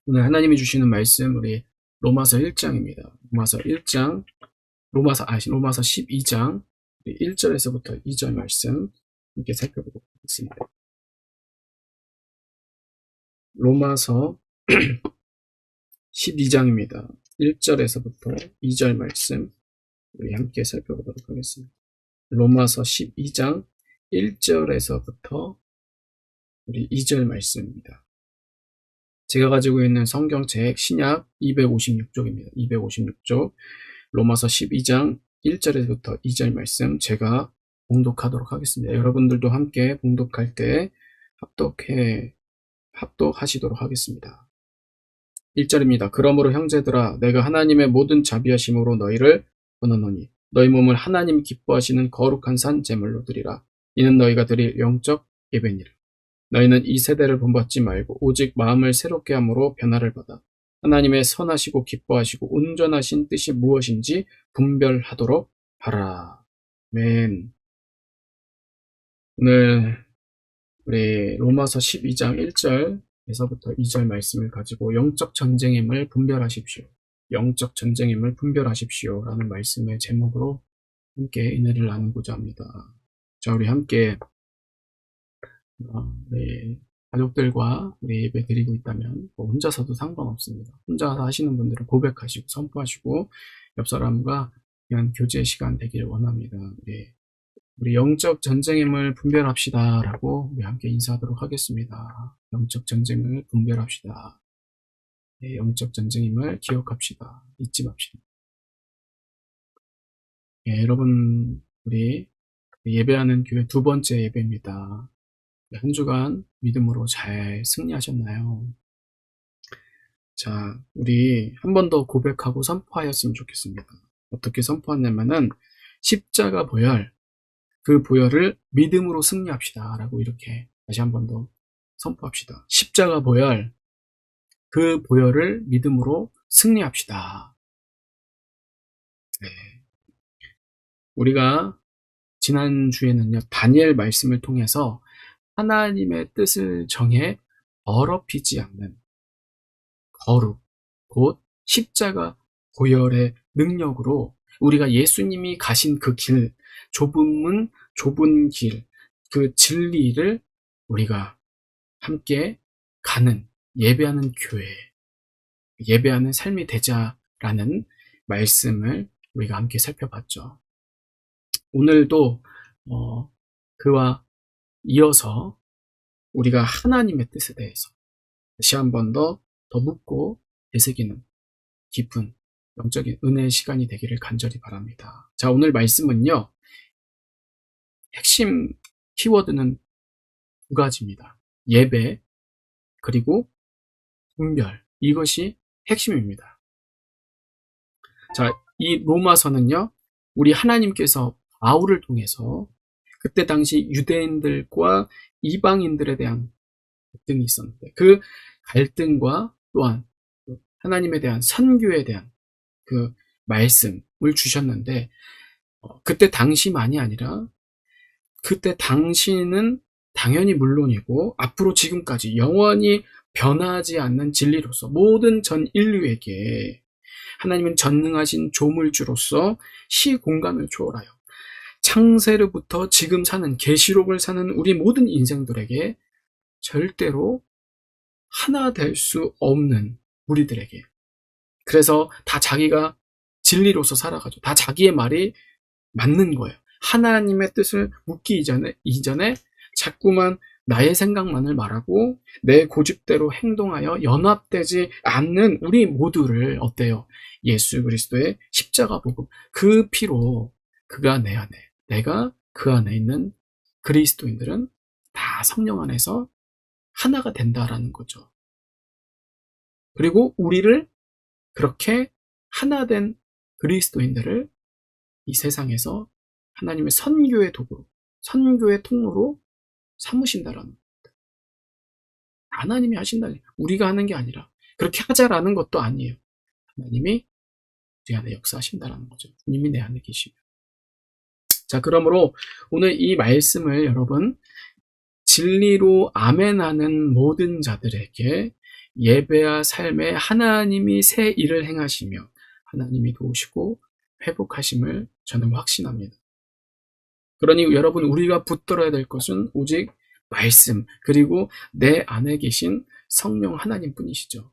오늘 하나님이 주시는 말씀 우리 로마서 1장입니다. 로마서 12장 1절에서부터 2절 말씀 함께 살펴보도록 하겠습니다. 로마서 12장입니다. 1절에서부터 2절 말씀 우리 함께 살펴보도록 하겠습니다. 로마서 12장 1절에서부터 우리 2절 말씀입니다. 제가 가지고 있는 성경책 신약 256쪽입니다. 256쪽 로마서 12장 1절에서부터 2절 말씀 제가 봉독하도록 하겠습니다. 여러분들도 함께 봉독할 때 합독하시도록 하겠습니다. 1절입니다. 그러므로 형제들아 내가 하나님의 모든 자비하심으로 너희를 권하노니 너희 몸을 하나님 기뻐하시는 거룩한 산 제물로 드리라. 이는 너희가 드릴 영적 예배니라. 너희는 이 세대를 본받지 말고 오직 마음을 새롭게 함으로 변화를 받아 하나님의 선하시고 기뻐하시고 온전하신 뜻이 무엇인지 분별하도록 하라. 아멘. 오늘 우리 로마서 12장 1절에서부터 2절 말씀을 가지고 영적 전쟁임을 분별하십시오. 영적 전쟁임을 분별하십시오. 라는 말씀의 제목으로 함께 은혜를 나누고자 합니다. 자, 우리 함께 우리 가족들과 우리 예배 드리고 있다면 혼자서도 상관없습니다. 혼자서 하시는 분들은 고백하시고 선포하시고 옆 사람과 그냥 교제 시간 되기를 원합니다. 우리 영적 전쟁임을 분별합시다 라고 우리 함께 인사하도록 하겠습니다. 영적 전쟁을 분별합시다. 영적 전쟁임을 기억합시다. 잊지 맙시다. 여러분 우리 예배하는 교회 두 번째 예배입니다. 한 주간 믿음으로 잘 승리하셨나요? 자, 우리 한 번 더 고백하고 선포하였으면 좋겠습니다. 어떻게 선포하냐면은 십자가 보혈, 그 보혈을 믿음으로 승리합시다 라고 이렇게 다시 한 번 더 선포합시다. 십자가 보혈, 그 보혈을 믿음으로 승리합시다. 네. 우리가 지난주에는요 다니엘 말씀을 통해서 하나님의 뜻을 정해 더럽히지 않는 거룩, 곧 십자가 보혈의 능력으로 우리가 예수님이 가신 그 길, 좁은 길, 그 진리를 우리가 함께 가는, 예배하는 교회, 예배하는 삶이 되자라는 말씀을 우리가 함께 살펴봤죠. 오늘도 그와 이어서 우리가 하나님의 뜻에 대해서 다시 한 번 더 묻고 되새기는 깊은 영적인 은혜의 시간이 되기를 간절히 바랍니다. 자, 오늘 말씀은요. 핵심 키워드는 두 가지입니다. 예배 그리고 분별. 이것이 핵심입니다. 자, 이 로마서는요. 우리 하나님께서 바울을 통해서 그때 당시 유대인들과 이방인들에 대한 갈등이 있었는데 그 갈등과 또한 하나님에 대한 선교에 대한 그 말씀을 주셨는데 그때 당시만이 아니라 그때 당시는 당연히 물론이고 앞으로 지금까지 영원히 변하지 않는 진리로서 모든 전 인류에게 하나님은 전능하신 조물주로서 시공간을 초월하여 창세로부터 지금 사는 계시록을 사는 우리 모든 인생들에게 절대로 하나 될 수 없는 우리들에게 그래서 다 자기가 진리로서 살아가죠. 다 자기의 말이 맞는 거예요. 하나님의 뜻을 묻기 이전에 자꾸만 나의 생각만을 말하고 내 고집대로 행동하여 연합되지 않는 우리 모두를 어때요? 예수 그리스도의 십자가 복음 그 피로 그가 내 안에 내가 그 안에 있는 그리스도인들은 다 성령 안에서 하나가 된다라는 거죠. 그리고 우리를 그렇게 하나 된 그리스도인들을 이 세상에서 하나님의 선교의 도구로, 선교의 통로로 삼으신다라는 겁니다. 하나님이 하신다니 우리가 하는 게 아니라 그렇게 하자라는 것도 아니에요. 하나님이 우리 안에 역사하신다라는 거죠. 주님이 내 안에 계시며. 자, 그러므로 오늘 이 말씀을 여러분 진리로 아멘하는 모든 자들에게 예배와 삶에 하나님이 새 일을 행하시며 하나님이 도우시고 회복하심을 저는 확신합니다. 그러니 여러분, 우리가 붙들어야 될 것은 오직 말씀, 그리고 내 안에 계신 성령 하나님 뿐이시죠.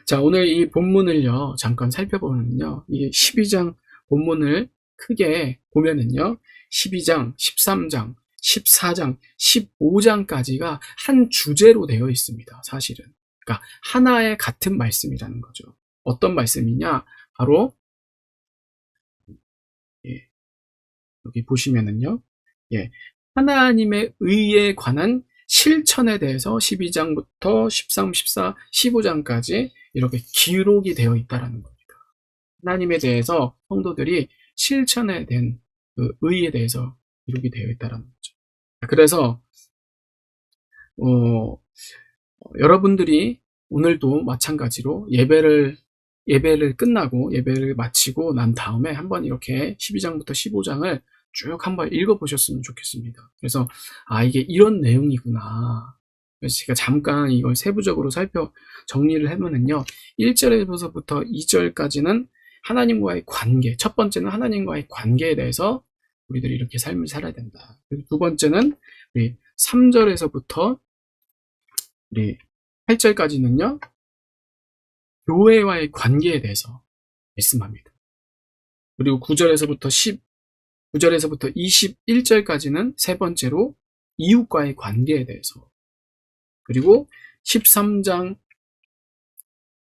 자, 오늘 이 본문을요, 잠깐 살펴보면요, 이 12장 본문을 크게 보면은요, 12장, 13장, 14장, 15장까지가 한 주제로 되어 있습니다, 사실은. 그러니까 하나의 같은 말씀이라는 거죠. 어떤 말씀이냐? 바로, 예, 여기 보시면은요, 예, 하나님의 의에 관한 실천에 대해서 12장부터 13, 14, 15장까지 이렇게 기록이 되어 있다는 겁니다. 하나님에 대해서 성도들이 실천에 된 그 의에 대해서 기록이 되어 있다는 거죠. 그래서 여러분들이 오늘도 마찬가지로 예배를 끝나고 예배를 마치고 난 다음에 한번 이렇게 12장부터 15장을 쭉 한번 읽어보셨으면 좋겠습니다. 그래서 이게 이런 내용이구나. 그래서 제가 잠깐 이걸 세부적으로 정리를 해보면요, 1절에서부터 2절까지는 하나님과의 관계, 첫 번째는 하나님과의 관계에 대해서 우리들이 이렇게 삶을 살아야 된다. 그리고 두 번째는 우리 3절에서부터 우리 8절까지는요, 교회와의 관계에 대해서 말씀합니다. 그리고 9절에서부터 21절까지는 세 번째로 이웃과의 관계에 대해서, 그리고 13장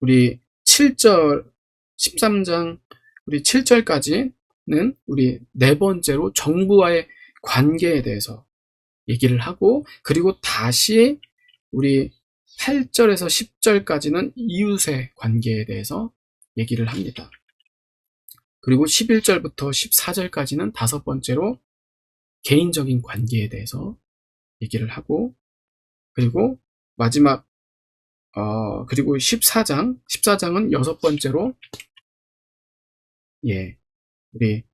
우리 7절, 13장 우리 7절까지는 우리 네 번째로 정부와의 관계에 대해서 얘기를 하고, 그리고 다시 우리 8절에서 10절까지는 이웃의 관계에 대해서 얘기를 합니다. 그리고 11절부터 14절까지는 다섯 번째로 개인적인 관계에 대해서 얘기를 하고, 그리고 마지막 그리고 14장은 여섯 번째로 우리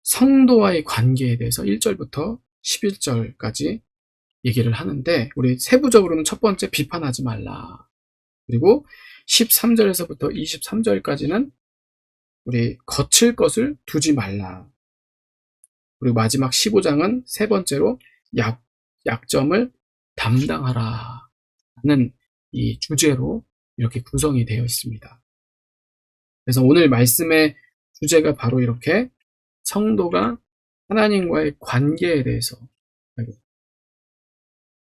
성도와의 관계에 대해서 1절부터 11절까지 얘기를 하는데, 우리 세부적으로는 첫 번째 비판하지 말라. 그리고 13절에서부터 23절까지는 우리 거칠 것을 두지 말라. 그리고 마지막 15장은 세 번째로 약점을 담당하라 는 이 주제로 이렇게 구성이 되어 있습니다. 그래서 오늘 말씀의 주제가 바로 이렇게 성도가 하나님과의 관계에 대해서,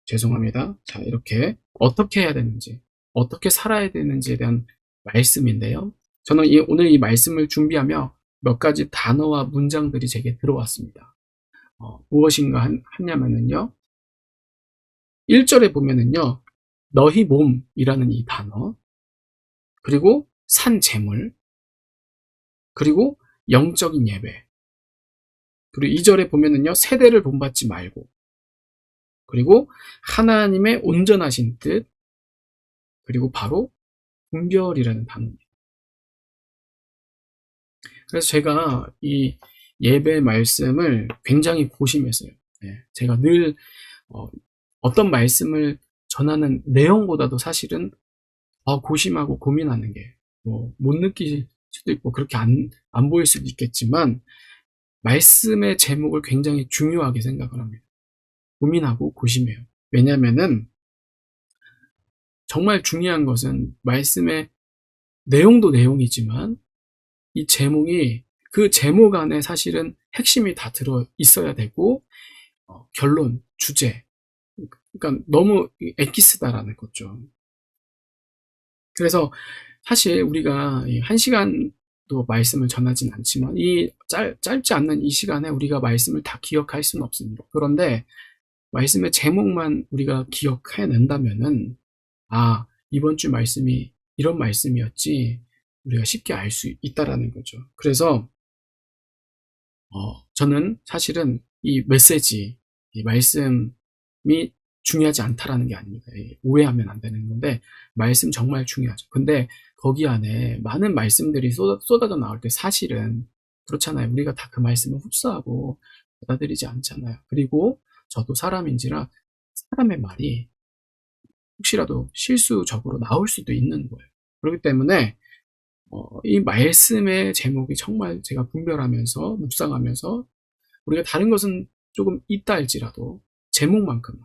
죄송합니다. 자, 이렇게 어떻게 해야 되는지, 어떻게 살아야 되는지에 대한 말씀인데요. 저는 오늘 이 말씀을 준비하며 몇 가지 단어와 문장들이 제게 들어왔습니다. 무엇인가 하냐면요, 1절에 보면은요, 너희 몸이라는 이 단어, 그리고 산 재물, 그리고 영적인 예배, 그리고 2절에 보면은요, 세대를 본받지 말고, 그리고 하나님의 온전하신 뜻, 그리고 바로 분별이라는 단어입니다. 그래서 제가 이 예배 말씀을 굉장히 고심했어요. 제가 늘 어떤 말씀을 전하는 내용보다도 사실은 고심하고 고민하는 게, 못 느낄 수도 있고 그렇게 안 보일 수도 있겠지만, 말씀의 제목을 굉장히 중요하게 생각을 합니다. 고민하고 고심해요. 왜냐면은 정말 중요한 것은 말씀의 내용도 내용이지만 이 제목이, 그 제목 안에 사실은 핵심이 다 들어 있어야 되고, 결론, 주제, 그러니까 너무 엑기스다라는 거죠. 그래서 사실 우리가 한 시간도 말씀을 전하진 않지만 이 짧지 않는 이 시간에 우리가 말씀을 다 기억할 수는 없습니다. 그런데 말씀의 제목만 우리가 기억해낸다면은, 이번 주 말씀이 이런 말씀이었지, 우리가 쉽게 알 수 있다라는 거죠. 그래서 저는 사실은 이 메시지, 이 말씀이 중요하지 않다라는 게 아닙니다. 오해하면 안 되는 건데, 말씀 정말 중요하죠. 근데 거기 안에 많은 말씀들이 쏟아져 나올 때 사실은 그렇잖아요. 우리가 다 그 말씀을 흡수하고 받아들이지 않잖아요. 그리고 저도 사람인지라 사람의 말이 혹시라도 실수적으로 나올 수도 있는 거예요. 그렇기 때문에 이 말씀의 제목이 정말 제가 분별하면서 묵상하면서 우리가 다른 것은 조금 있다 할지라도 제목만큼은,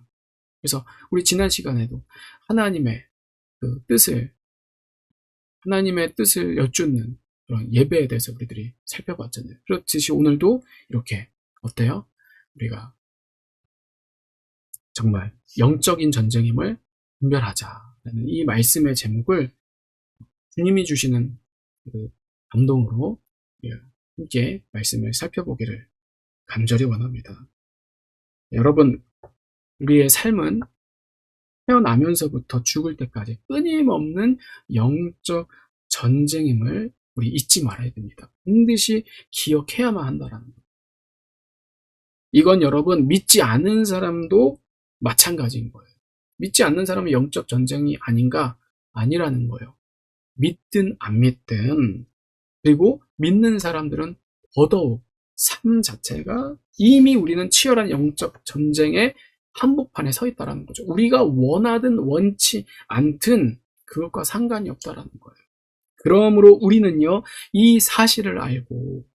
그래서 우리 지난 시간에도 하나님의 그 뜻을 하나님의 뜻을 여쭙는 그런 예배에 대해서 우리들이 살펴봤잖아요. 그렇듯이 오늘도 이렇게 어때요? 우리가 정말 영적인 전쟁임을 분별하자라는 이 말씀의 제목을 주님이 주시는 그 감동으로 함께 말씀을 살펴보기를 간절히 원합니다. 여러분, 우리의 삶은 태어나면서부터 죽을 때까지 끊임없는 영적 전쟁임을 우리 잊지 말아야 됩니다. 반드시 기억해야만 한다라는 것. 이건 여러분 믿지 않는 사람도 마찬가지인 거예요. 믿지 않는 사람은 영적 전쟁이 아닌가? 아니라는 거예요. 믿든 안 믿든, 그리고 믿는 사람들은 더더욱 삶 자체가 이미 우리는 치열한 영적 전쟁의 한복판에 서 있다는 거죠. 우리가 원하든 원치 않든 그것과 상관이 없다는 거예요. 그러므로 우리는요, 이 사실을 알고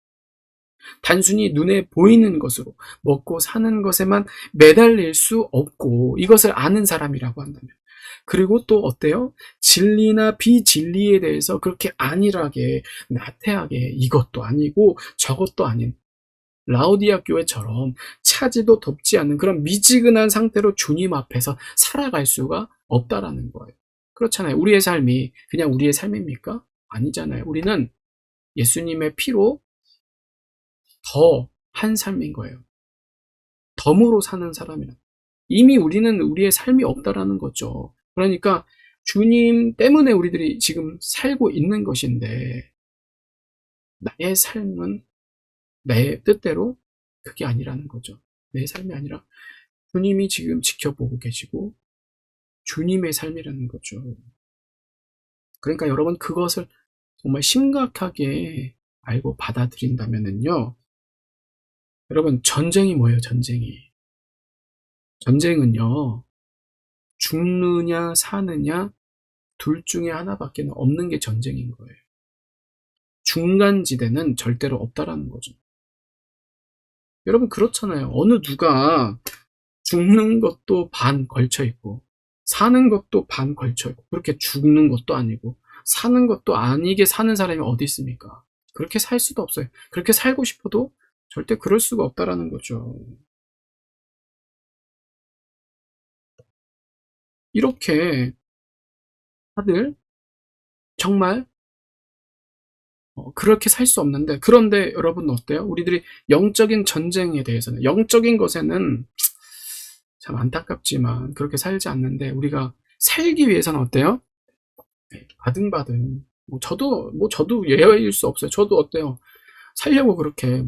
단순히 눈에 보이는 것으로 먹고 사는 것에만 매달릴 수 없고, 이것을 아는 사람이라고 한다면, 그리고 또 어때요? 진리나 비진리에 대해서 그렇게 안일하게 나태하게 이것도 아니고 저것도 아닌 라오디아 교회처럼 차지도 덮지 않는 그런 미지근한 상태로 주님 앞에서 살아갈 수가 없다라는 거예요. 그렇잖아요. 우리의 삶이 그냥 우리의 삶입니까? 아니잖아요. 우리는 예수님의 피로 더 한 삶인 거예요. 덤으로 사는 사람이라. 이미 우리는 우리의 삶이 없다라는 거죠. 그러니까 주님 때문에 우리들이 지금 살고 있는 것인데, 나의 삶은 내 뜻대로 그게 아니라는 거죠. 내 삶이 아니라 주님이 지금 지켜보고 계시고 주님의 삶이라는 거죠. 그러니까 여러분, 그것을 정말 심각하게 알고 받아들인다면요, 여러분, 전쟁이 뭐예요? 전쟁은요, 죽느냐 사느냐 둘 중에 하나밖에 없는 게 전쟁인 거예요. 중간지대는 절대로 없다라는 거죠. 여러분, 그렇잖아요. 어느 누가 죽는 것도 반 걸쳐 있고 사는 것도 반 걸쳐 있고, 그렇게 죽는 것도 아니고 사는 것도 아니게 사는 사람이 어디 있습니까? 그렇게 살 수도 없어요. 그렇게 살고 싶어도 절대 그럴 수가 없다라는 거죠. 이렇게 다들 정말 그렇게 살 수 없는데, 그런데 여러분 어때요? 우리들이 영적인 전쟁에 대해서는, 영적인 것에는 참 안타깝지만 그렇게 살지 않는데, 우리가 살기 위해서는 어때요? 바등바등. 저도 예외일 수 없어요. 저도 어때요? 살려고 그렇게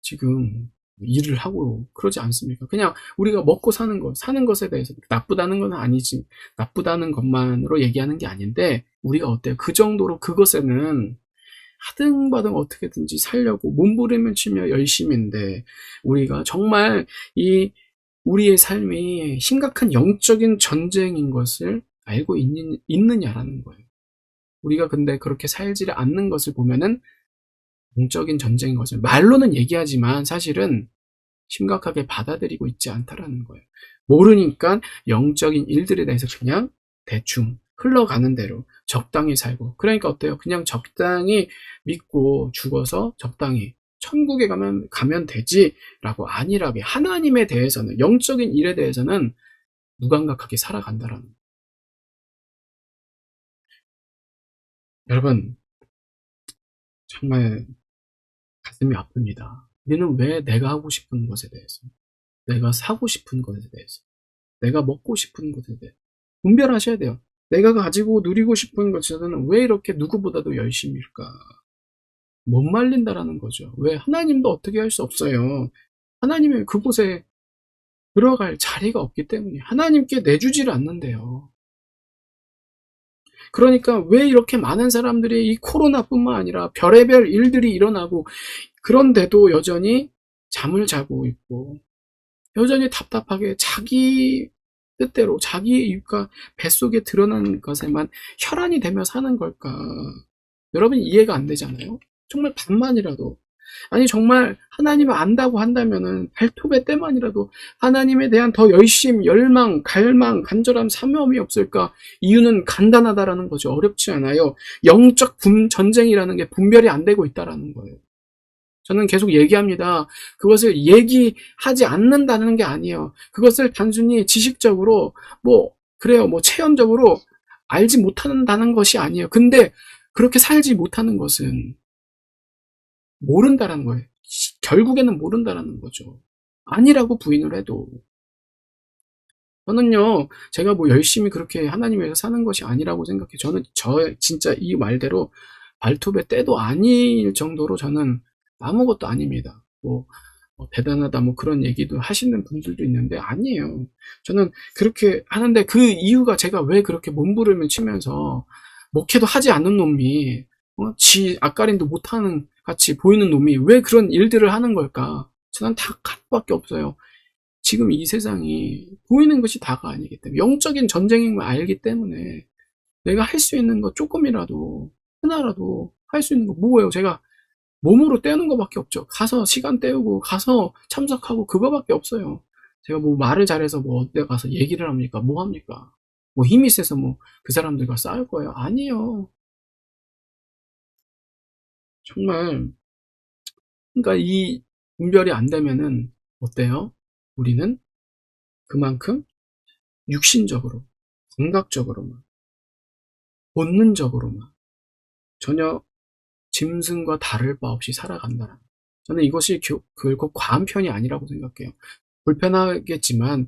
지금 일을 하고 그러지 않습니까? 그냥 우리가 먹고 사는 것, 사는 것에 대해서 나쁘다는 건 아니지. 나쁘다는 것만으로 얘기하는 게 아닌데, 우리가 어때요? 그 정도로 그것에는 하등바등 어떻게든지 살려고 몸부림을 치며 열심인데, 우리가 정말 우리의 삶이 심각한 영적인 전쟁인 것을 알고 있느냐라는 거예요. 우리가 근데 그렇게 살지를 않는 것을 보면은 영적인 전쟁인 것을 말로는 얘기하지만 사실은 심각하게 받아들이고 있지 않다라는 거예요. 모르니까 영적인 일들에 대해서 그냥 대충 흘러가는 대로 적당히 살고, 그러니까 어때요? 그냥 적당히 믿고 죽어서 적당히 천국에 가면 되지라고 안일하게 하나님에 대해서는, 영적인 일에 대해서는 무감각하게 살아간다라는 거예요. 여러분, 정말 가슴이 아픕니다. 우리는 왜 내가 하고 싶은 것에 대해서, 내가 사고 싶은 것에 대해서, 내가 먹고 싶은 것에 대해서 분별하셔야 돼요. 내가 가지고 누리고 싶은 것에는 왜 이렇게 누구보다도 열심일까? 못 말린다라는 거죠. 왜? 하나님도 어떻게 할 수 없어요. 하나님의 그곳에 들어갈 자리가 없기 때문에 하나님께 내주지를 않는데요. 그러니까 왜 이렇게 많은 사람들이 이 코로나뿐만 아니라 별의별 일들이 일어나고, 그런데도 여전히 잠을 자고 있고, 여전히 답답하게 자기 뜻대로 자기의 이유가 뱃속에 드러나는 것에만 혈안이 되며 사는 걸까? 여러분 이해가 안 되잖아요. 정말 반만이라도, 아니 정말 하나님을 안다고 한다면은 발톱의 때만이라도 하나님에 대한 더 열심, 열망, 갈망, 간절함, 사모함이 없을까? 이유는 간단하다라는 거죠. 어렵지 않아요. 영적 전쟁이라는 게 분별이 안 되고 있다라는 거예요. 저는 계속 얘기합니다. 그것을 얘기하지 않는다는 게 아니에요. 그것을 단순히 지식적으로 그래요, 체험적으로 알지 못한다는 것이 아니에요. 근데 그렇게 살지 못하는 것은 모른다라는 거예요. 결국에는 모른다라는 거죠. 아니라고 부인을 해도. 저는요, 제가 열심히 그렇게 하나님 위해서 사는 것이 아니라고 생각해요. 저는 진짜 이 말대로 발톱의 때도 아닐 정도로 저는 아무것도 아닙니다. 대단하다, 그런 얘기도 하시는 분들도 있는데, 아니에요. 저는 그렇게 하는데, 그 이유가 제가 왜 그렇게 몸부림을 치면서, 목회도 하지 않는 놈이, 지 앞가림도 못하는 같이 보이는 놈이 왜 그런 일들을 하는 걸까? 저는 다 하나밖에 없어요. 지금 이 세상이 보이는 것이 다가 아니기 때문에, 영적인 전쟁인 걸 알기 때문에, 내가 할 수 있는 거 조금이라도, 하나라도 할 수 있는 거 뭐예요? 제가 몸으로 때우는 것밖에 없죠. 가서 시간 때우고, 가서 참석하고, 그거밖에 없어요. 제가 말을 잘해서 어디 가서 얘기를 합니까? 뭐 합니까? 힘이 세서 그 사람들과 싸울 거예요? 아니에요. 정말, 그러니까 이 분별이 안 되면은 어때요? 우리는 그만큼 육신적으로, 감각적으로만, 본능적으로만 전혀 짐승과 다를 바 없이 살아간다는. 저는 이것이 결코 과한 편이 아니라고 생각해요. 불편하겠지만,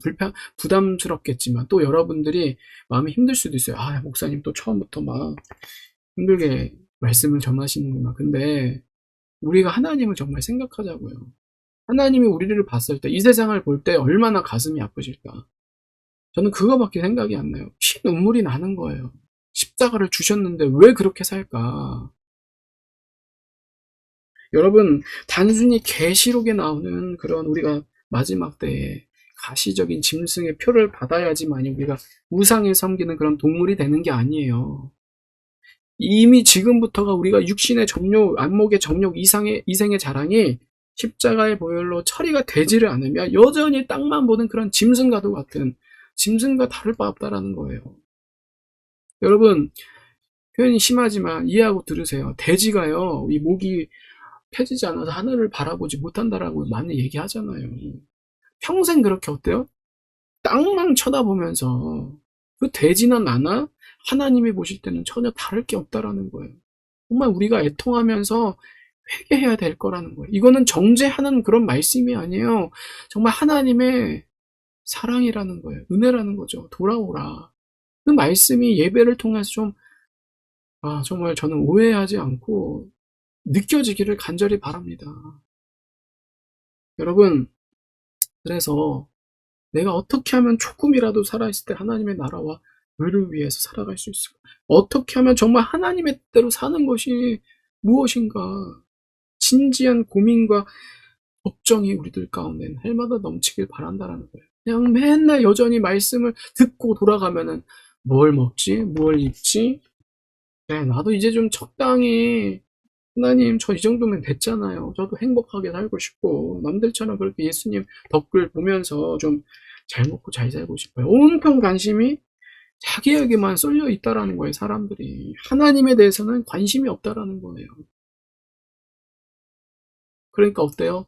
부담스럽겠지만, 또 여러분들이 마음이 힘들 수도 있어요. 목사님 또 처음부터 막 힘들게 말씀을 전하시는구나. 근데 우리가 하나님을 정말 생각하자고요. 하나님이 우리를 봤을 때, 이 세상을 볼 때 얼마나 가슴이 아프실까? 저는 그거밖에 생각이 안 나요. 눈물이 나는 거예요. 십자가를 주셨는데 왜 그렇게 살까? 여러분, 단순히 계시록에 나오는 그런 우리가 마지막 때에 가시적인 짐승의 표를 받아야지만이 우리가 우상을 섬기는 그런 동물이 되는 게 아니에요. 이미 지금부터가 우리가 육신의 정욕, 안목의 정욕, 이생의 자랑이 십자가의 보혈로 처리가 되지를 않으면 여전히 땅만 보는 그런 짐승과도 같은, 짐승과 다를 바 없다라는 거예요. 여러분, 표현이 심하지만 이해하고 들으세요. 돼지가요, 이 목이 펴지지 않아서 하늘을 바라보지 못한다라고 많이 얘기하잖아요. 평생 그렇게 어때요? 땅만 쳐다보면서, 그 돼지나 나나 하나님이 보실 때는 전혀 다를 게 없다라는 거예요. 정말 우리가 애통하면서 회개해야 될 거라는 거예요. 이거는 정죄하는 그런 말씀이 아니에요. 정말 하나님의 사랑이라는 거예요. 은혜라는 거죠. 돌아오라. 그 말씀이 예배를 통해서 정말 저는 오해하지 않고 느껴지기를 간절히 바랍니다. 여러분, 그래서 내가 어떻게 하면 조금이라도 살아있을 때 하나님의 나라와 의를 위해서 살아갈 수 있을까? 어떻게 하면 정말 하나님의 뜻대로 사는 것이 무엇인가? 진지한 고민과 걱정이 우리들 가운데 해마다 넘치길 바란다는 거예요. 그냥 맨날 여전히 말씀을 듣고 돌아가면은 뭘 먹지? 뭘 입지? 네, 나도 이제 좀 적당히, 하나님 저 이 정도면 됐잖아요. 저도 행복하게 살고 싶고 남들처럼 그렇게 예수님 덕글 보면서 좀 잘 먹고 잘 살고 싶어요. 온통 관심이 자기에게만 쏠려 있다라는 거예요. 사람들이 하나님에 대해서는 관심이 없다라는 거예요. 그러니까 어때요?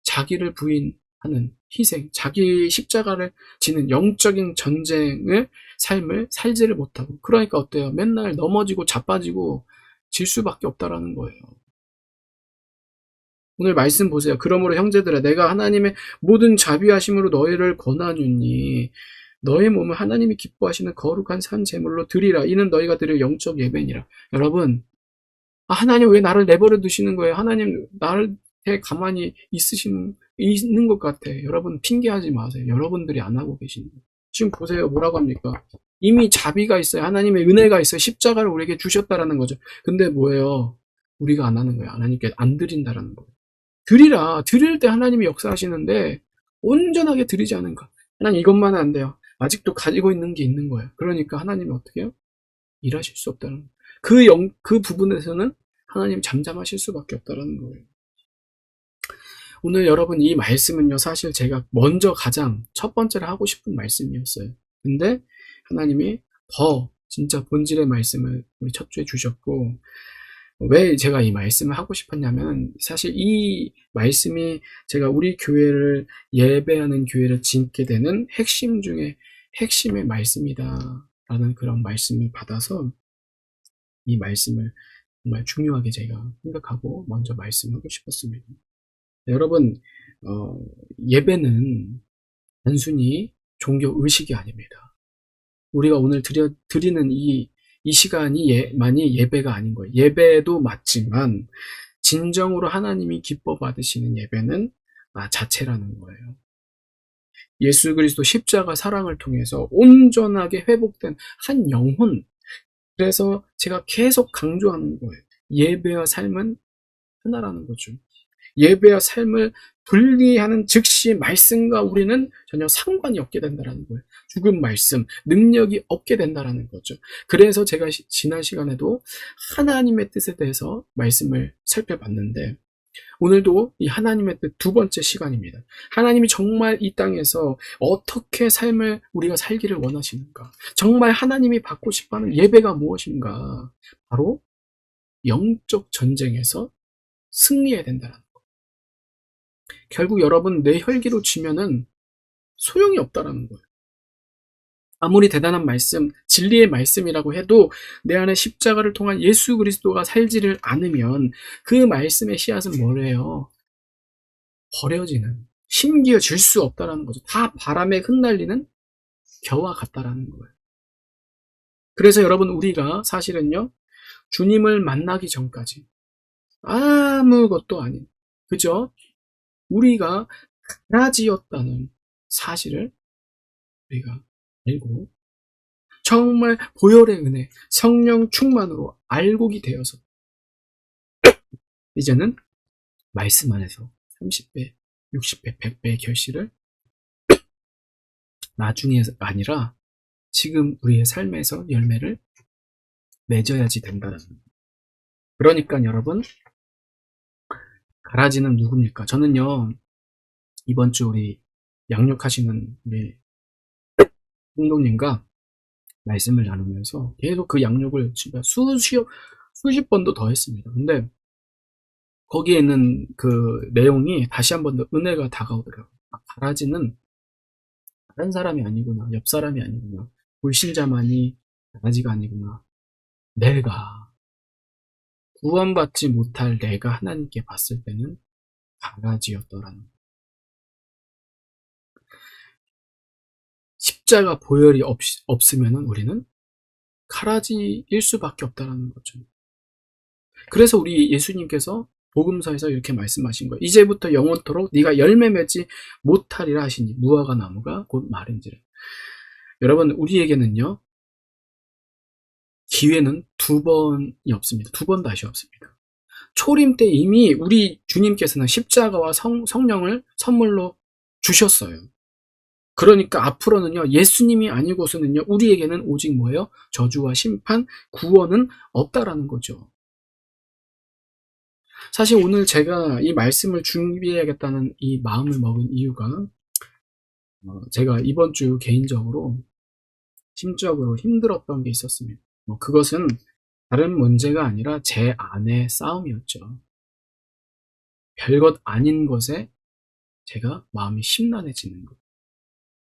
자기를 부인하는 희생, 자기 십자가를 지는 영적인 전쟁을, 삶을 살지를 못하고, 그러니까 어때요? 맨날 넘어지고 자빠지고 질 수밖에 없다라는 거예요. 오늘 말씀 보세요. 그러므로 형제들아, 내가 하나님의 모든 자비하심으로 너희를 권하노니 너희 몸을 하나님이 기뻐하시는 거룩한 산 제물로 드리라. 이는 너희가 드릴 영적 예배니라. 여러분, 하나님 왜 나를 내버려 두시는 거예요? 하나님 나한테 가만히 있는 것 같아. 여러분 핑계하지 마세요. 여러분들이 안 하고 계시는 거예요. 지금 보세요. 뭐라고 합니까? 이미 자비가 있어요. 하나님의 은혜가 있어요. 십자가를 우리에게 주셨다라는 거죠. 근데 뭐예요? 우리가 안 하는 거예요. 하나님께 안 드린다라는 거예요. 드리라. 드릴 때 하나님이 역사하시는데 온전하게 드리지 않은가? 하나님 이것만은 안 돼요. 아직도 가지고 있는 게 있는 거예요. 그러니까 하나님이 어떻게 해요? 일하실 수 없다는 거예요. 그 부분에서는 하나님 잠잠하실 수밖에 없다는 거예요. 오늘 여러분 이 말씀은요, 사실 제가 먼저 가장 첫 번째로 하고 싶은 말씀이었어요. 근데 하나님이 더 진짜 본질의 말씀을 우리 첫 주에 주셨고, 왜 제가 이 말씀을 하고 싶었냐면, 사실 이 말씀이 제가 우리 교회를, 예배하는 교회를 짓게 되는 핵심 중에 핵심의 말씀이다 라는 그런 말씀을 받아서 이 말씀을 정말 중요하게 제가 생각하고 먼저 말씀하고 싶었습니다. 여러분, 예배는 단순히 종교 의식이 아닙니다. 우리가 오늘 드리는 이 시간이 만이 예배가 아닌 거예요. 예배도 맞지만 진정으로 하나님이 기뻐 받으시는 예배는 나 자체라는 거예요. 예수 그리스도 십자가 사랑을 통해서 온전하게 회복된 한 영혼. 그래서 제가 계속 강조하는 거예요. 예배와 삶은 하나라는 거죠. 예배와 삶을 분리하는 즉시 말씀과 우리는 전혀 상관이 없게 된다는 거예요. 죽은 말씀, 능력이 없게 된다는 거죠. 그래서 제가 지난 시간에도 하나님의 뜻에 대해서 말씀을 살펴봤는데, 오늘도 이 하나님의 뜻 두 번째 시간입니다. 하나님이 정말 이 땅에서 어떻게 삶을 우리가 살기를 원하시는가? 정말 하나님이 받고 싶어하는 예배가 무엇인가? 바로 영적 전쟁에서 승리해야 된다는 거예요. 결국 여러분, 내 혈기로 지면은 소용이 없다라는 거예요. 아무리 대단한 말씀, 진리의 말씀이라고 해도 내 안에 십자가를 통한 예수 그리스도가 살지를 않으면 그 말씀의 씨앗은 뭐래요? 버려지는, 심기어질 수 없다라는 거죠. 다 바람에 흩날리는 겨와 같다라는 거예요. 그래서 여러분, 우리가 사실은요, 주님을 만나기 전까지 아무것도 아닌, 그죠? 우리가 가라지였다는 사실을 우리가 알고, 정말 보혈의 은혜, 성령 충만으로 알곡이 되어서 이제는 말씀 안에서 30배, 60배, 100배의 결실을 나중에가 아니라 지금 우리의 삶에서 열매를 맺어야지 된다는 거예요. 그러니까 여러분, 가라지는 누굽니까? 저는요, 이번 주 우리 양육하시는 우리 홍동님과 말씀을 나누면서 계속 그 양육을 진짜 수십 번도 더 했습니다. 근데 거기에 있는 그 내용이 다시 한 번 더 은혜가 다가오더라고요. 가라지는 다른 사람이 아니구나, 옆 사람이 아니구나, 불신자만이 가라지가 아니구나, 내가 구원받지 못할 내가 하나님께 봤을 때는 가라지였더라는 거예요. 십자가 보혈이 없으면 우리는 가라지일 수밖에 없다는 거죠. 그래서 우리 예수님께서 복음서에서 이렇게 말씀하신 거예요. 이제부터 영원토록 네가 열매 맺지 못하리라 하시니 무화과 나무가 곧 마른지라. 여러분, 우리에게는요, 기회는 두 번이 없습니다. 두 번 다시 없습니다. 초림 때 이미 우리 주님께서는 십자가와 성령을 선물로 주셨어요. 그러니까 앞으로는요, 예수님이 아니고서는요, 우리에게는 오직 뭐예요? 저주와 심판, 구원은 없다라는 거죠. 사실 오늘 제가 이 말씀을 준비해야겠다는 이 마음을 먹은 이유가, 제가 이번 주 개인적으로 심적으로 힘들었던 게 있었습니다. 그것은 다른 문제가 아니라 제 안의 싸움이었죠. 별것 아닌 것에 제가 마음이 심란해지는 것.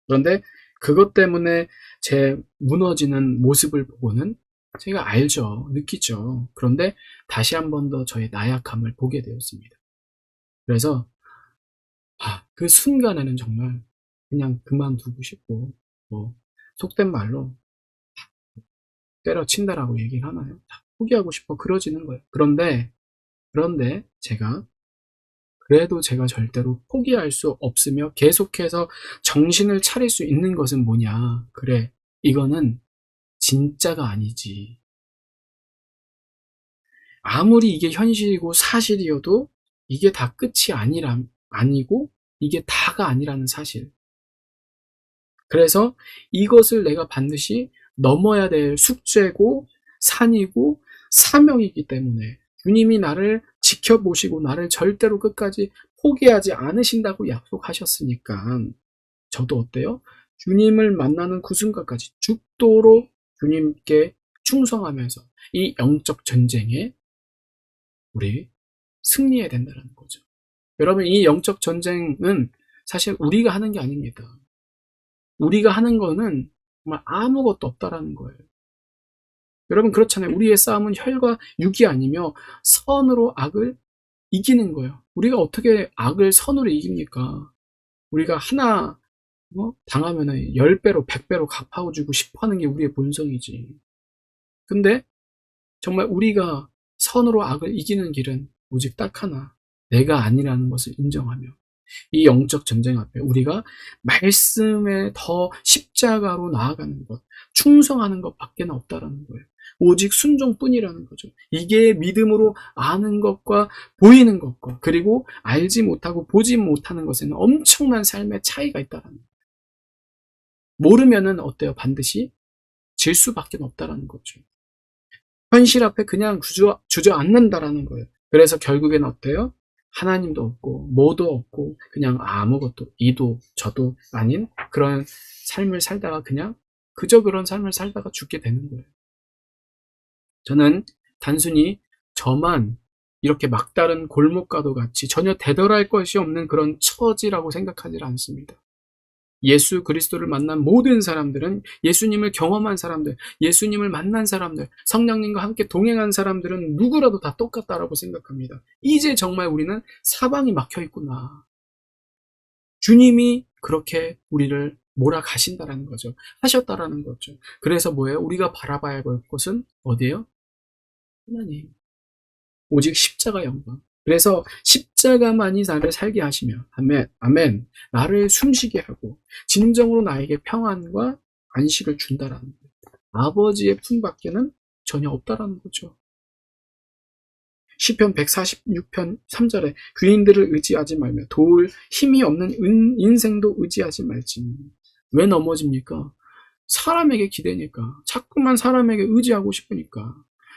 그런데 그것 때문에 제 무너지는 모습을 보고는 제가 알죠. 느끼죠. 그런데 다시 한 번 더 저의 나약함을 보게 되었습니다. 그래서 그 순간에는 정말 그냥 그만두고 싶고, 속된 말로 때려친다라고 얘기를 하나요? 포기하고 싶어 그러지는 거예요. 그런데 그래도 제가 절대로 포기할 수 없으며 계속해서 정신을 차릴 수 있는 것은 뭐냐? 그래, 이거는 진짜가 아니지. 아무리 이게 현실이고 사실이어도 이게 다 끝이 아니고 이게 다가 아니라는 사실. 그래서 이것을 내가 반드시 넘어야 될 숙제고 산이고 사명이기 때문에 주님이 나를 지켜보시고 나를 절대로 끝까지 포기하지 않으신다고 약속하셨으니까 저도 어때요? 주님을 만나는 그 순간까지 죽도록 주님께 충성하면서 이 영적 전쟁에 우리 승리해야 된다는 거죠. 여러분, 이 영적 전쟁은 사실 우리가 하는 게 아닙니다. 우리가 하는 거는 정말 아무것도 없다라는 거예요. 여러분, 그렇잖아요. 우리의 싸움은 혈과 육이 아니며 선으로 악을 이기는 거예요. 우리가 어떻게 악을 선으로 이깁니까? 우리가 하나 당하면은 10배로 100배로 갚아주고 싶어 하는 게 우리의 본성이지. 근데 정말 우리가 선으로 악을 이기는 길은 오직 딱 하나, 내가 아니라는 것을 인정하며 이 영적 전쟁 앞에 우리가 말씀에 더 십자가로 나아가는 것, 충성하는 것밖에 없다라는 거예요. 오직 순종뿐이라는 거죠. 이게 믿음으로 아는 것과 보이는 것과 그리고 알지 못하고 보지 못하는 것에는 엄청난 삶의 차이가 있다라는 거예요. 모르면은 어때요? 반드시 질 수밖에 없다라는 거죠. 현실 앞에 그냥 주저앉는다라는 거예요. 그래서 결국엔 어때요? 하나님도 없고 뭐도 없고 그냥 아무것도 이도 저도 아닌 그런 삶을 살다가 그냥 그저 그런 삶을 살다가 죽게 되는 거예요. 저는 단순히 저만 이렇게 막다른 골목가도 같이 전혀 대덜할 것이 없는 그런 처지라고 생각하지 않습니다. 예수 그리스도를 만난 모든 사람들은, 예수님을 경험한 사람들, 예수님을 만난 사람들, 성령님과 함께 동행한 사람들은 누구라도 다 똑같다라고 생각합니다. 이제 정말 우리는 사방이 막혀 있구나. 주님이 그렇게 우리를 몰아가신다라는 거죠. 하셨다라는 거죠. 그래서 뭐예요? 우리가 바라봐야 할 것은 어디예요? 하나님. 오직 십자가 영광. 그래서 십자가만이 나를 살게 하시며, 아멘, 아멘. 나를 숨쉬게 하고 진정으로 나에게 평안과 안식을 준다라는 거예요. 아버지의 품밖에는 전혀 없다라는 거죠. 시편 146편 3절에 귀인들을 의지하지 말며 도울 힘이 없는 인생도 의지하지 말지. 왜 넘어집니까? 사람에게 기대니까. 자꾸만 사람에게 의지하고 싶으니까.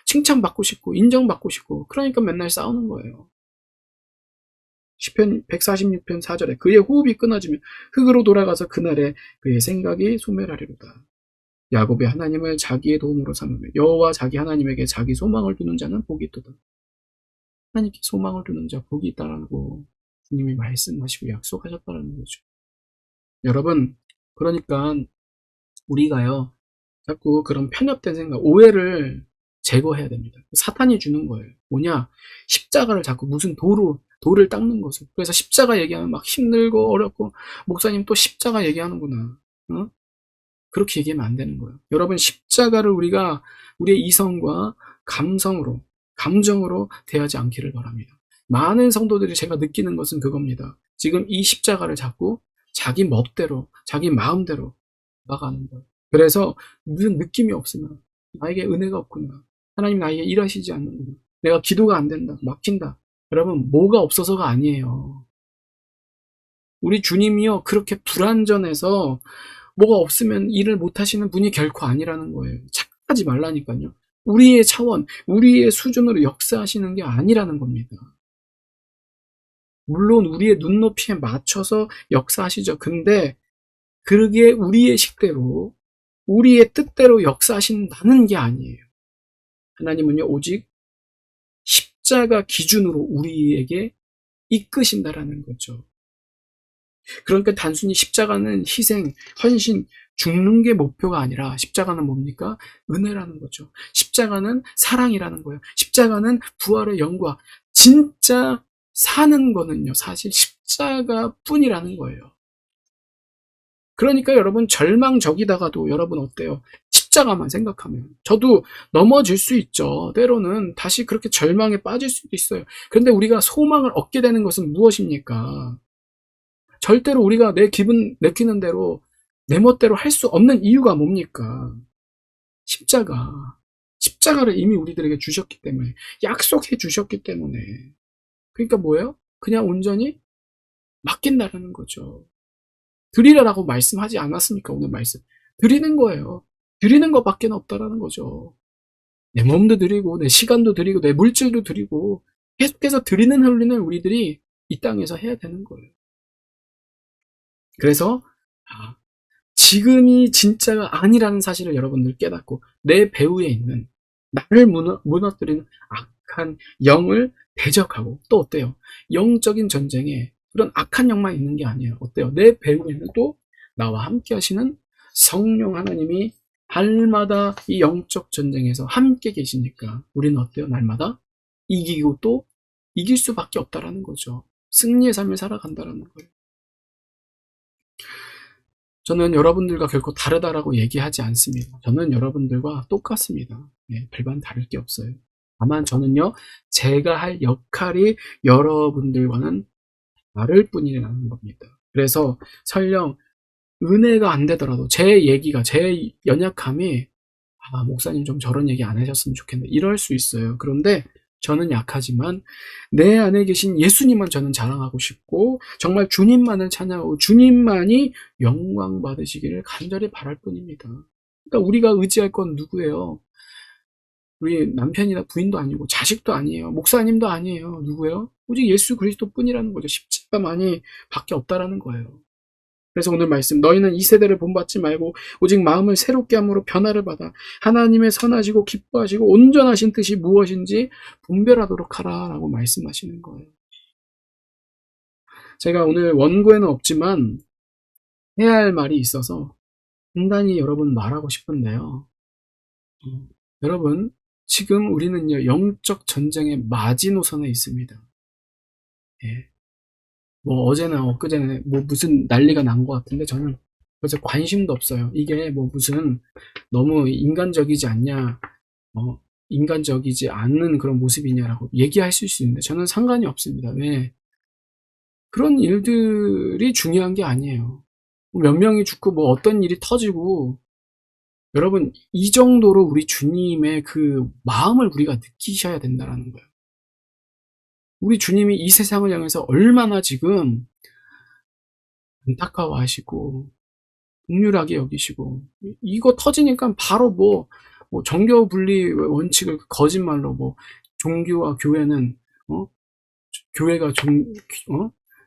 칭찬받고 싶고 인정받고 싶고 그러니까 맨날 싸우는 거예요. 시편 146편 4절에 그의 호흡이 끊어지면 흙으로 돌아가서 그날에 그의 생각이 소멸하리로다. 야곱의 하나님을 자기의 도움으로 삼으며 여호와 자기 하나님에게 자기 소망을 두는 자는 복이 있도다. 하나님께 소망을 두는 자 복이 있다라고 주님이 말씀하시고 약속하셨다는 거죠. 여러분, 그러니까 우리가요 자꾸 그런 편협된 생각, 오해를 제거해야 됩니다. 사탄이 주는 거예요. 뭐냐? 십자가를 자꾸 무슨 돌을 닦는 것을. 그래서 십자가 얘기하면 막 힘들고 어렵고, 목사님 또 십자가 얘기하는구나. 어? 그렇게 얘기하면 안 되는 거예요. 여러분, 십자가를 우리가 우리의 이성과 감정으로 대하지 않기를 바랍니다. 많은 성도들이 제가 느끼는 것은 그겁니다. 지금 이 십자가를 자꾸 자기 멋대로, 자기 마음대로 나가는 거예요. 그래서 무슨 느낌이 없으면 나에게 은혜가 없구나. 하나님 나에게 일하시지 않는구나. 내가 기도가 안 된다. 막힌다. 여러분, 뭐가 없어서가 아니에요. 우리 주님이요, 그렇게 불완전해서 뭐가 없으면 일을 못 하시는 분이 결코 아니라는 거예요. 착각하지 말라니까요. 우리의 차원, 우리의 수준으로 역사하시는 게 아니라는 겁니다. 물론 우리의 눈높이에 맞춰서 역사하시죠. 근데 그게 우리의 식대로, 우리의 뜻대로 역사하신다는 게 아니에요. 하나님은요, 오직 십자가 기준으로 우리에게 이끄신다라는 거죠. 그러니까 단순히 십자가는 희생, 헌신, 죽는 게 목표가 아니라 십자가는 뭡니까? 은혜라는 거죠. 십자가는 사랑이라는 거예요. 십자가는 부활의 영광. 진짜 사는 거는요, 사실 십자가뿐이라는 거예요. 그러니까 여러분 절망적이다가도 여러분 어때요? 십자가만 생각하면 저도 넘어질 수 있죠. 때로는 다시 그렇게 절망에 빠질 수도 있어요. 그런데 우리가 소망을 얻게 되는 것은 무엇입니까? 절대로 우리가 내 기분 내키는 대로 내 멋대로 할 수 없는 이유가 뭡니까? 십자가를 이미 우리들에게 주셨기 때문에, 약속해 주셨기 때문에. 그러니까 뭐예요? 그냥 온전히 맡긴다라는 거죠. 드리라라고 말씀하지 않았습니까? 오늘 말씀. 드리는 거예요. 드리는 것밖에 없다라는 거죠. 내 몸도 드리고, 내 시간도 드리고, 내 물질도 드리고, 계속해서 드리는 흘리는 우리들이 이 땅에서 해야 되는 거예요. 그래서, 지금이 진짜가 아니라는 사실을 여러분들 깨닫고, 내 배후에 있는, 나를 무너뜨리는 악한 영을 대적하고, 또 어때요? 영적인 전쟁에 그런 악한 영만 있는 게 아니에요. 어때요? 내 배후에는 또 나와 함께 하시는 성령 하나님이 날마다 이 영적 전쟁에서 함께 계시니까 우리는 어때요? 날마다 이기고 또 이길 수밖에 없다라는 거죠. 승리의 삶을 살아간다라는 거예요. 저는 여러분들과 결코 다르다라고 얘기하지 않습니다. 저는 여러분들과 똑같습니다. 네, 별반 다를 게 없어요. 다만 저는요, 제가 할 역할이 여러분들과는 다를 뿐이라는 겁니다. 그래서 설령 은혜가 안 되더라도 제 얘기가, 제 연약함이 목사님 좀 저런 얘기 안 하셨으면 좋겠네, 이럴 수 있어요. 그런데 저는 약하지만 내 안에 계신 예수님만 저는 자랑하고 싶고, 정말 주님만을 찬양하고 주님만이 영광 받으시기를 간절히 바랄 뿐입니다. 그러니까 우리가 의지할 건 누구예요? 우리 남편이나 부인도 아니고 자식도 아니에요. 목사님도 아니에요. 누구예요? 오직 예수 그리스도 뿐이라는 거죠. 십자가만이 밖에 없다라는 거예요. 그래서 오늘 말씀, 너희는 이 세대를 본받지 말고 오직 마음을 새롭게 함으로 변화를 받아 하나님의 선하시고 기뻐하시고 온전하신 뜻이 무엇인지 분별하도록 하라라고 말씀하시는 거예요. 제가 오늘 원고에는 없지만 해야 할 말이 있어서 간단히 여러분 말하고 싶은데요. 여러분, 지금 우리는요, 영적 전쟁의 마지노선에 있습니다. 예. 뭐 어제나 엊그제는 뭐 무슨 난리가 난 것 같은데 저는 그래서 관심도 없어요. 이게 뭐 무슨 너무 인간적이지 않냐, 인간적이지 않는 그런 모습이냐라고 얘기하실 수 있는데 저는 상관이 없습니다. 왜? 그런 일들이 중요한 게 아니에요. 몇 명이 죽고 뭐 어떤 일이 터지고, 여러분 이 정도로 우리 주님의 그 마음을 우리가 느끼셔야 된다는 거예요. 우리 주님이 이 세상을 향해서 얼마나 지금 안타까워하시고 긍휼하게 여기시고, 이거 터지니까 바로 뭐 정교 분리 원칙을 거짓말로 뭐 종교와 교회는 교회가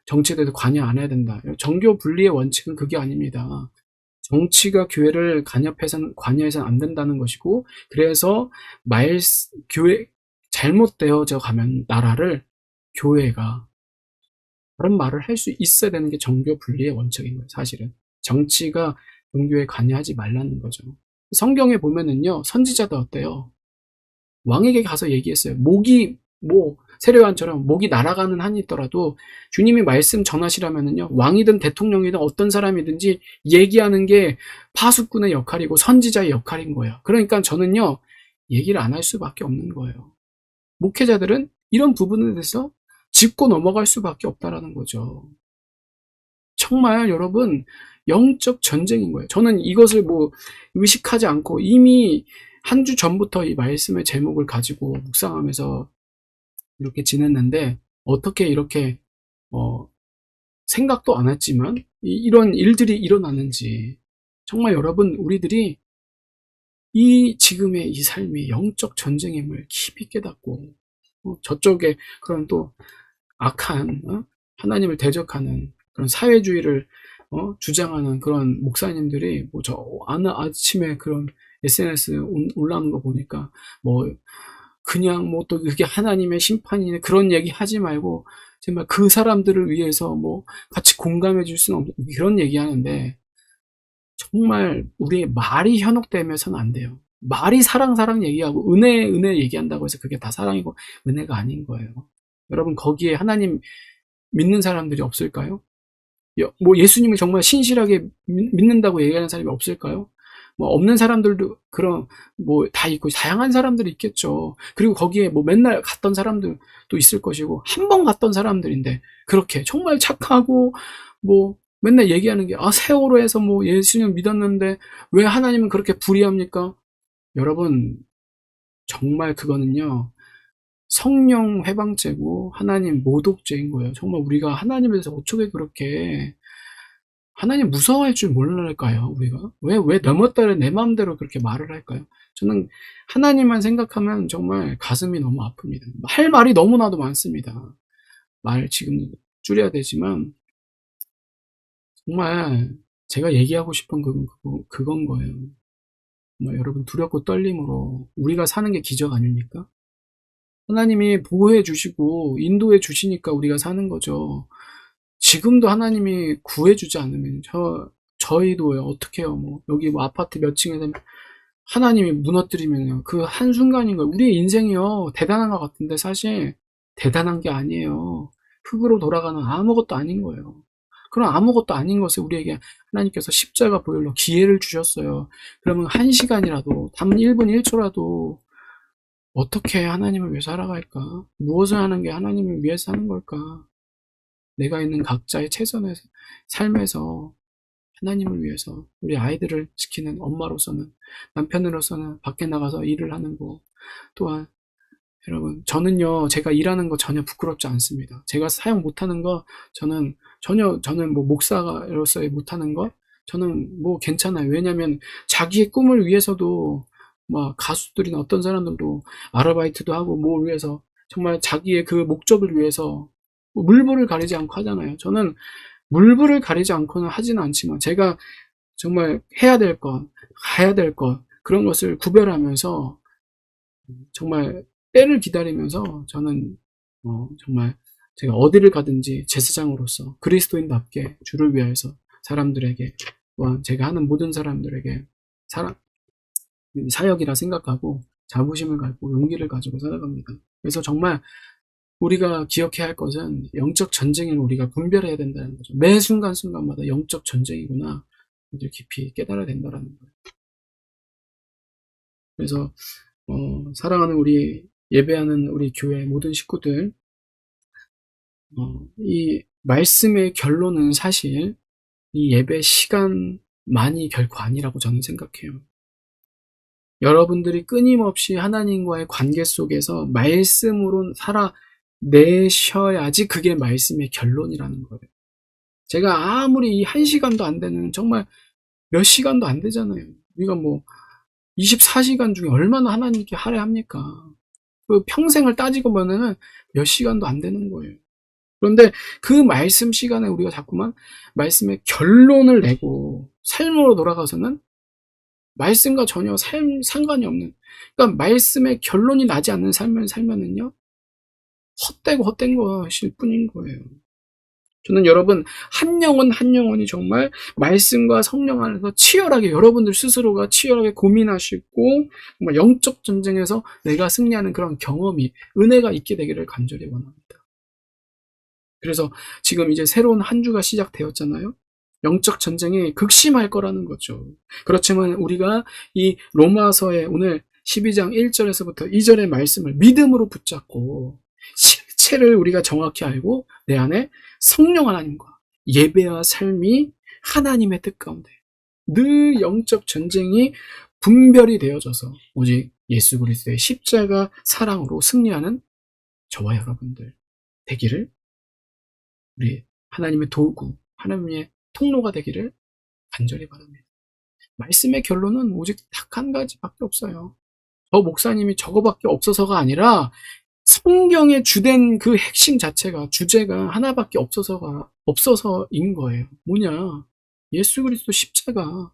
정치에 대해서 관여 안 해야 된다. 정교 분리의 원칙은 그게 아닙니다. 정치가 교회를 관여해서는 안 된다는 것이고, 그래서 교회 잘못되어져 가면 나라를 교회가 그런 말을 할 수 있어야 되는 게 정교 분리의 원칙인 거예요. 사실은 정치가 종교에 관여하지 말라는 거죠. 성경에 보면은요, 선지자도 어때요? 왕에게 가서 얘기했어요. 세례요한처럼 목이 날아가는 한이 있더라도 주님이 말씀 전하시라면은요, 왕이든 대통령이든 어떤 사람이든지 얘기하는 게 파수꾼의 역할이고 선지자의 역할인 거예요. 그러니까 저는요, 얘기를 안 할 수밖에 없는 거예요. 목회자들은 이런 부분에 대해서 짚고 넘어갈 수밖에 없다라는 거죠. 정말 여러분, 영적 전쟁인 거예요. 저는 이것을 의식하지 않고 이미 한 주 전부터 이 말씀의 제목을 가지고 묵상하면서 이렇게 지냈는데, 어떻게 이렇게 생각도 안 했지만 이런 일들이 일어나는지, 정말 여러분, 우리들이 이 지금의 이 삶이 영적 전쟁임을 깊이 깨닫고, 저쪽에 그런 또 악한 하나님을 대적하는 그런 사회주의를 주장하는 그런 목사님들이 아침에 그런 SNS 올라오는 거 보니까 그냥 또 그게 하나님의 심판이네, 그런 얘기 하지 말고 정말 그 사람들을 위해서 같이 공감해 줄 수는 없는 그런 얘기 하는데, 정말 우리의 말이 현혹되면서는 안 돼요. 말이 사랑 얘기하고 은혜 얘기한다고 해서 그게 다 사랑이고 은혜가 아닌 거예요. 여러분, 거기에 하나님 믿는 사람들이 없을까요? 예수님을 정말 신실하게 믿는다고 얘기하는 사람이 없을까요? 없는 사람들도 다 있고 다양한 사람들이 있겠죠. 그리고 거기에 맨날 갔던 사람들도 있을 것이고, 한 번 갔던 사람들인데 그렇게 정말 착하고 맨날 얘기하는 게 세월호에서 예수님 믿었는데 왜 하나님은 그렇게 불의합니까? 여러분, 정말 그거는요, 성령 회방죄고 하나님 모독죄인 거예요. 정말 우리가 하나님에 대해서 어떻게 그렇게 하나님 무서워할 줄 모를까요, 우리가? 왜 넘었다래 내 마음대로 그렇게 말을 할까요? 저는 하나님만 생각하면 정말 가슴이 너무 아픕니다. 할 말이 너무나도 많습니다. 말 지금 줄여야 되지만, 정말 제가 얘기하고 싶은 그건 거예요. 정말 여러분 두렵고 떨림으로 우리가 사는 게 기적 아닙니까? 하나님이 보호해 주시고 인도해 주시니까 우리가 사는 거죠. 지금도 하나님이 구해주지 않으면 저희도 어떻게 해요? 뭐 여기 뭐 아파트 몇 층에 되면 하나님이 무너뜨리면요. 그 한순간인 거예요. 우리의 인생이요. 대단한 것 같은데 사실 대단한 게 아니에요. 흙으로 돌아가는 아무것도 아닌 거예요. 그럼 아무것도 아닌 것을 우리에게 하나님께서 십자가 보혈로 기회를 주셨어요. 그러면 1시간이라도, 단 1분 1초라도 어떻게 하나님을 위해 살아갈까? 무엇을 하는 게 하나님을 위해서 하는 걸까? 내가 있는 각자의 최선의 삶에서 하나님을 위해서 우리 아이들을 지키는 엄마로서는, 남편으로서는 밖에 나가서 일을 하는 거, 또한 여러분 저는요 제가 일하는 거 전혀 부끄럽지 않습니다. 제가 사용 못하는 거 저는 뭐 목사로서의 못하는 거 저는 뭐 괜찮아요. 왜냐하면 자기의 꿈을 위해서도 막 가수들이나 어떤 사람들도 아르바이트도 하고 뭘 위해서 정말 자기의 그 목적을 위해서 물불을 가리지 않고 하잖아요. 저는 물불을 가리지 않고는 하지는 않지만 제가 정말 해야 될 것, 가야 될 것 그런 것을 구별하면서 정말 때를 기다리면서 저는 정말 제가 어디를 가든지 제사장으로서 그리스도인답게 주를 위하여서 사람들에게 또한 제가 하는 모든 사람들에게 사역이라 생각하고 자부심을 가지고 용기를 가지고 살아갑니다. 그래서 정말 우리가 기억해야 할 것은 영적 전쟁을 우리가 분별해야 된다는 거죠. 매 순간순간마다 영적 전쟁이구나 이제 깊이 깨달아야 된다는 거예요. 그래서 사랑하는 우리 예배하는 우리 교회 모든 식구들, 이 말씀의 결론은 사실 이 예배 시간만이 결코 아니라고 저는 생각해요. 여러분들이 끊임없이 하나님과의 관계 속에서 말씀으로 살아내셔야지 그게 말씀의 결론이라는 거예요. 제가 아무리 이 1시간도 안 되는 정말 몇 시간도 안 되잖아요. 우리가 뭐 24시간 중에 얼마나 하나님께 할애합니까? 그 평생을 따지고 보면은 몇 시간도 안 되는 거예요. 그런데 그 말씀 시간에 우리가 자꾸만 말씀의 결론을 내고 삶으로 돌아가서는 말씀과 전혀 상관이 없는, 그러니까 말씀의 결론이 나지 않는 삶을 살면은요, 헛되고 헛된 것일 뿐인 거예요. 저는 여러분, 한 영혼이 정말 말씀과 성령 안에서 치열하게, 여러분들 스스로가 치열하게 고민하시고, 정말 영적 전쟁에서 내가 승리하는 그런 경험이, 은혜가 있게 되기를 간절히 원합니다. 그래서 지금 이제 새로운 한 주가 시작되었잖아요. 영적 전쟁이 극심할 거라는 거죠. 그렇지만 우리가 이 로마서의 오늘 12장 1절에서부터 2절의 말씀을 믿음으로 붙잡고 실체를 우리가 정확히 알고 내 안에 성령 하나님과 예배와 삶이 하나님의 뜻 가운데 늘 영적 전쟁이 분별이 되어져서 오직 예수 그리스도의 십자가 사랑으로 승리하는 저와 여러분들 되기를, 우리 하나님의 도구, 하나님의 통로가 되기를 간절히 바랍니다. 말씀의 결론은 오직 딱 한 가지밖에 없어요. 저 목사님이 저거밖에 없어서가 아니라 성경의 주된 그 핵심 자체가, 주제가 하나밖에 없어서인 거예요. 뭐냐? 예수 그리스도 십자가,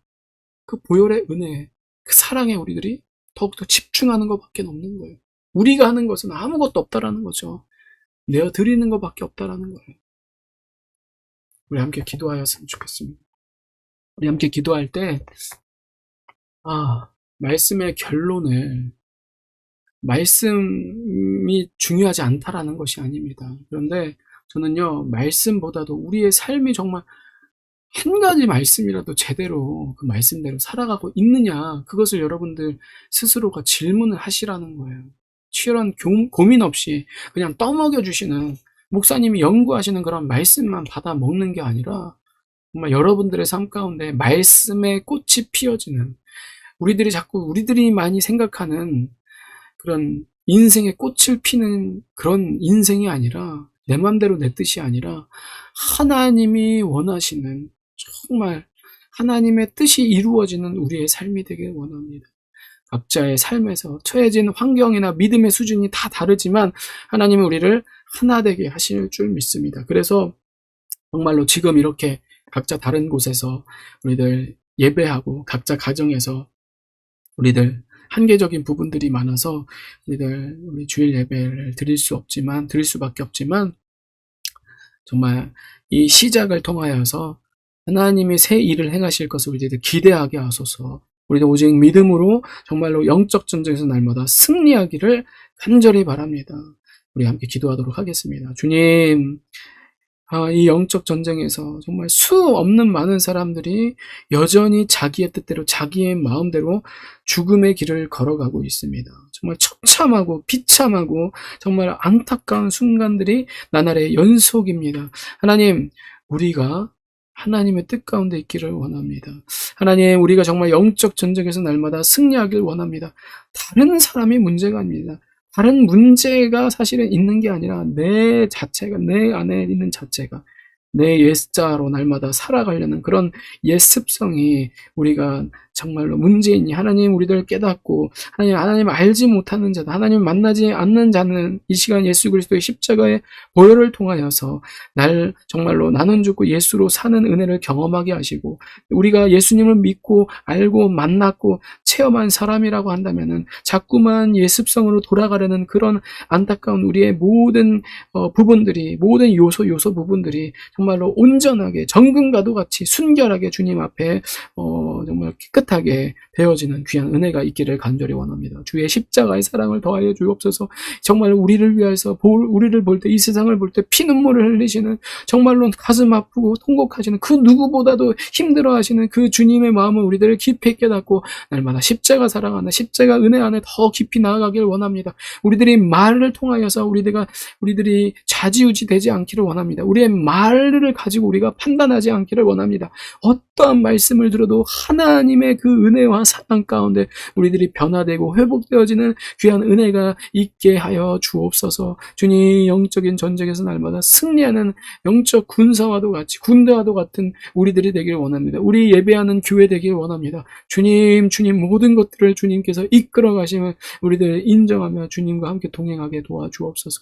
그 보혈의 은혜, 그 사랑에 우리들이 더욱더 집중하는 것밖에 없는 거예요. 우리가 하는 것은 아무것도 없다라는 거죠. 내어 드리는 것밖에 없다라는 거예요. 우리 함께 기도하였으면 좋겠습니다. 우리 함께 기도할 때, 말씀의 결론을, 말씀이 중요하지 않다라는 것이 아닙니다. 그런데 저는요, 말씀보다도 우리의 삶이 정말 한 가지 말씀이라도 제대로 그 말씀대로 살아가고 있느냐, 그것을 여러분들 스스로가 질문을 하시라는 거예요. 치열한 고민 없이 그냥 떠먹여 주시는, 목사님이 연구하시는 그런 말씀만 받아 먹는 게 아니라 정말 여러분들의 삶 가운데 말씀의 꽃이 피어지는, 우리들이 많이 생각하는 그런 인생의 꽃을 피는 그런 인생이 아니라, 내 맘대로 내 뜻이 아니라 하나님이 원하시는 정말 하나님의 뜻이 이루어지는 우리의 삶이 되길 원합니다. 각자의 삶에서 처해진 환경이나 믿음의 수준이 다 다르지만 하나님은 우리를 하나 되게 하실 줄 믿습니다. 그래서 정말로 지금 이렇게 각자 다른 곳에서 우리들 예배하고 각자 가정에서 우리들 한계적인 부분들이 많아서 우리 주일 예배를 드릴 수밖에 없지만 정말 이 시작을 통하여서 하나님이 새 일을 행하실 것을 우리들 기대하게 하소서. 우리들 오직 믿음으로 정말로 영적 전쟁에서 날마다 승리하기를 간절히 바랍니다. 우리 함께 기도하도록 하겠습니다. 주님, 이 영적 전쟁에서 정말 수 없는 많은 사람들이 여전히 자기의 뜻대로 자기의 마음대로 죽음의 길을 걸어가고 있습니다. 정말 처참하고 비참하고 정말 안타까운 순간들이 나날의 연속입니다. 하나님, 우리가 하나님의 뜻 가운데 있기를 원합니다. 하나님, 우리가 정말 영적 전쟁에서 날마다 승리하길 원합니다. 다른 사람이 문제가 아닙니다. 다른 문제가 사실은 있는 게 아니라 내 안에 있는 자체가 내 옛자로 날마다 살아가려는 그런 옛 습성이 우리가 정말로 문제이니 하나님 우리들 깨닫고 하나님 알지 못하는 자다, 하나님 만나지 않는 자는 이 시간 예수 그리스도의 십자가의 보혈을 통하여서 정말로 나는 죽고 예수로 사는 은혜를 경험하게 하시고, 우리가 예수님을 믿고 알고 만났고 체험한 사람이라고 한다면은 자꾸만 옛 습성으로 돌아가려는 그런 안타까운 우리의 모든 부분들이, 모든 요소 부분들이 정말로 온전하게 정금과도 같이 순결하게 주님 앞에 정말 깨끗하게 되어지는 귀한 은혜가 있기를 간절히 원합니다. 주의 십자가의 사랑을 더하여 주옵소서. 정말 우리를 위해서 우리를 볼 때, 이 세상을 볼 때 피눈물을 흘리시는, 정말로 가슴 아프고 통곡하시는 그 누구보다도 힘들어하시는 그 주님의 마음을 우리들을 깊이 깨닫고 날마다 십자가 사랑하는, 십자가 은혜 안에 더 깊이 나아가길 원합니다. 우리들이 말을 통하여서 우리들이 좌지우지 되지 않기를 원합니다. 우리의 말을 가지고 우리가 판단하지 않기를 원합니다. 어떠한 말씀을 들어도 하나님의 그 은혜와 사랑 가운데 우리들이 변화되고 회복되어지는 귀한 은혜가 있게 하여 주옵소서. 주님, 영적인 전쟁에서 날마다 승리하는 영적 군사와도 같이, 군대와도 같은 우리들이 되길 원합니다. 우리 예배하는 교회 되길 원합니다. 주님 모든 것들을 주님께서 이끌어 가시면 우리들 인정하며 주님과 함께 동행하게 도와주옵소서.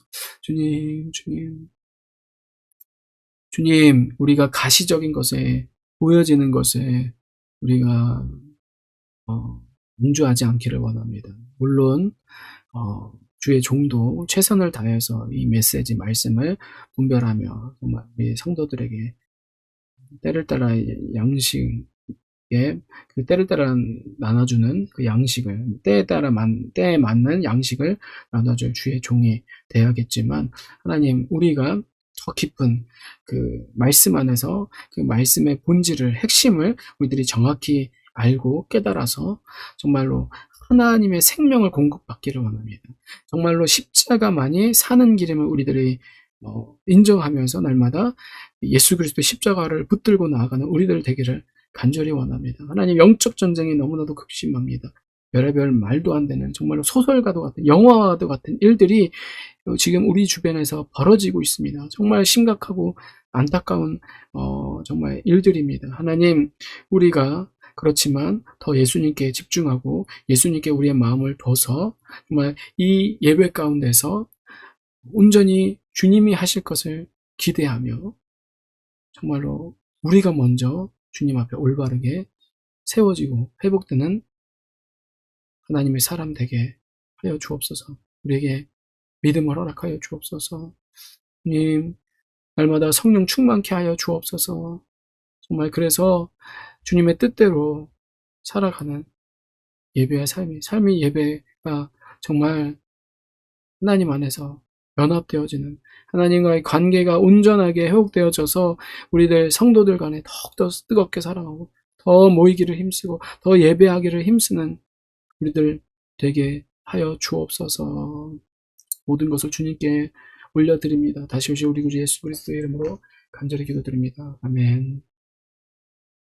주님, 우리가 가시적인 것에, 보여지는 것에 우리가 문주하지 않기를 원합니다. 물론 주의 종도 최선을 다해서 이 메시지 말씀을 분별하며 정말 우리 성도들에게 때를 따라 양식에, 그 때를 따라 나눠주는 그 양식을, 때에 맞는 양식을 나눠줄 주의 종이 되어야겠지만, 하나님, 우리가 더 깊은 그 말씀 안에서 그 말씀의 본질을, 핵심을 우리들이 정확히 알고 깨달아서 정말로 하나님의 생명을 공급받기를 원합니다. 정말로 십자가만이 사는 길임을 우리들이 인정하면서 날마다 예수 그리스도의 십자가를 붙들고 나아가는 우리들 되기를 간절히 원합니다. 하나님, 영적 전쟁이 너무나도 극심합니다. 별의별 말도 안 되는, 정말로 소설과도 같은, 영화와도 같은 일들이 지금 우리 주변에서 벌어지고 있습니다. 정말 심각하고 안타까운 정말 일들입니다. 하나님, 우리가 그렇지만 더 예수님께 집중하고 예수님께 우리의 마음을 둬서 정말 이 예배 가운데서 온전히 주님이 하실 것을 기대하며 정말로 우리가 먼저 주님 앞에 올바르게 세워지고 회복되는 하나님의 사람 되게 하여 주옵소서. 우리에게 믿음을 허락하여 주옵소서. 주님, 날마다 성령 충만케 하여 주옵소서. 정말 그래서 주님의 뜻대로 살아가는 예배의 삶이 예배가 정말 하나님 안에서 연합되어지는, 하나님과의 관계가 온전하게 회복되어져서 우리들 성도들 간에 더욱더 뜨겁게 사랑하고 더 모이기를 힘쓰고 더 예배하기를 힘쓰는 우리들 되게 하여 주옵소서. 모든 것을 주님께 올려드립니다. 다시 오실 우리 구주 예수 그리스도의 이름으로 간절히 기도드립니다. 아멘.